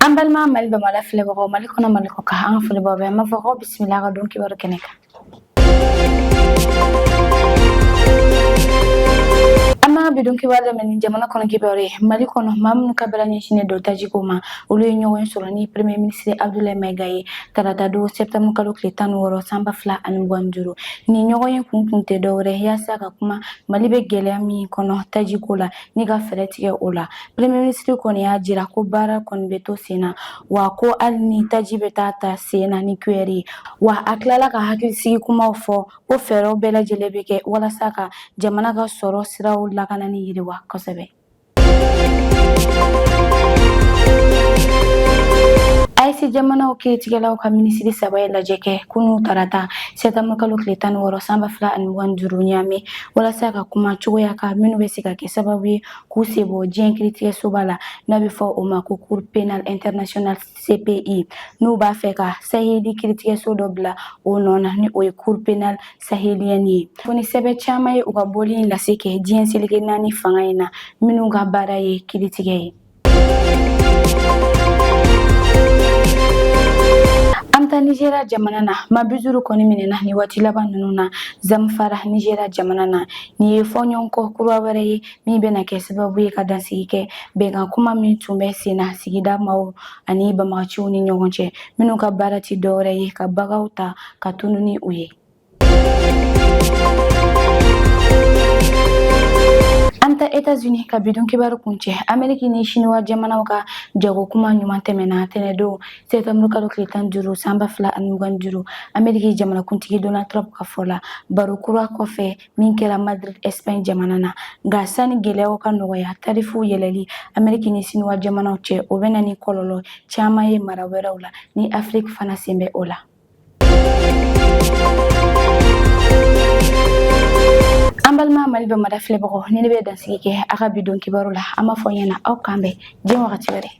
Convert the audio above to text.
An balima Mali bɛ mala filɛbagaw Mali kɔnɔ Mali kɔ kan an ka folibaw bɛ an b'a fɔ ko bisimila ka don kibaru kɛnɛ kan. Ama bidon kibaru daminɛ jamana kɔnɔ kibaru ye Mali kɔnɔ maa minnu ka baara ɲɛsinnen don tajiko ma olu ye ɲɔgɔn sɔrɔ ni premier ministre Abdoulaye Maiga ye tarata don septembre kalo tile 16 san 2025 ni ɲɔgɔn ye kun tɛ dɔwɛrɛ yaasa ka kuma Mali bɛ gɛlɛya min kɔnɔ tajiko la ni ka fɛɛrɛ tigɛ o la premier ministre kɔni y'a jira ko baara kɔni bɛ to sen na wa ko hali ni taji bɛ ta sen na ni cuillère ye wa a tilala ka hakilisigi kumaw fɔ ko fɛɛrɛw bɛɛ lajɛlen bɛ kɛ walasa ka jamana ka sɔrɔ siraw lakanani yiriwa kosɛbɛ. AES jamanaw kiiritigɛlaw ka minisiri saba ye lajɛ kɛ kunu tarata septembre kalo tile 16 san 2025 ɲaamɛ walasa ka kuma cogoya kan minnu bɛ se ka kɛ sababu ye k'u sebɔ diɲɛ kiiritigɛsoba la n'a bɛ fɔ o ma ko Cour pénale internationale CPI n'u b'a fɛ ka Saheli kiiritigɛso dɔ bila o nɔ na ni o ye Cour pénale sahélienne ye. Foni sɛbɛ caman ye u ka bɔli in lase kɛ diɲɛ seleke naani fanga in na minnu ka baara ye kiiritigɛ ye. Anta Nigeria jamana na maa 50 kɔni minɛna ni waati laban ninnu na Zamfara Nigeria jamana na ni ye fɔɲɔgɔnkɔ kura wɛrɛ ye min bɛna kɛ sababu ye ka dansigi kɛ bɛnkan kuma min tun bɛ sen na sigida maaw ani banbagaciw ni ɲɔgɔn cɛ minnu ka baara ti dɔwɛrɛ ye ka bagaw ta ka tunu ni u ye. An ta États-Unis ka bidon kibaru kuncɛ Amérique ni Chinois jamanaw ka jago kuma ɲuman tɛmɛna tɛnɛdon septembre kalo tile 15 san 2025 Amérique jamanakuntigi Donald Trump ka fɔ la baro kura kɔfɛ min kɛra Madrid Espagne jamana na nka sani gɛlɛyaw ka nɔgɔya tarifu yɛlɛli Amérique ni Chinois jamanaw cɛ o bɛna ni kɔlɔlɔ caman ye mara wɛrɛw la ni Afrique fana sen bɛ o la. An balima Mali bɛ mara filɛbagaw ni ne bɛ dansigi kɛ a ka bidon kibaru la an b'a fɔ ɲɛna aw kan bɛn diɲɛ wagati wɛrɛ.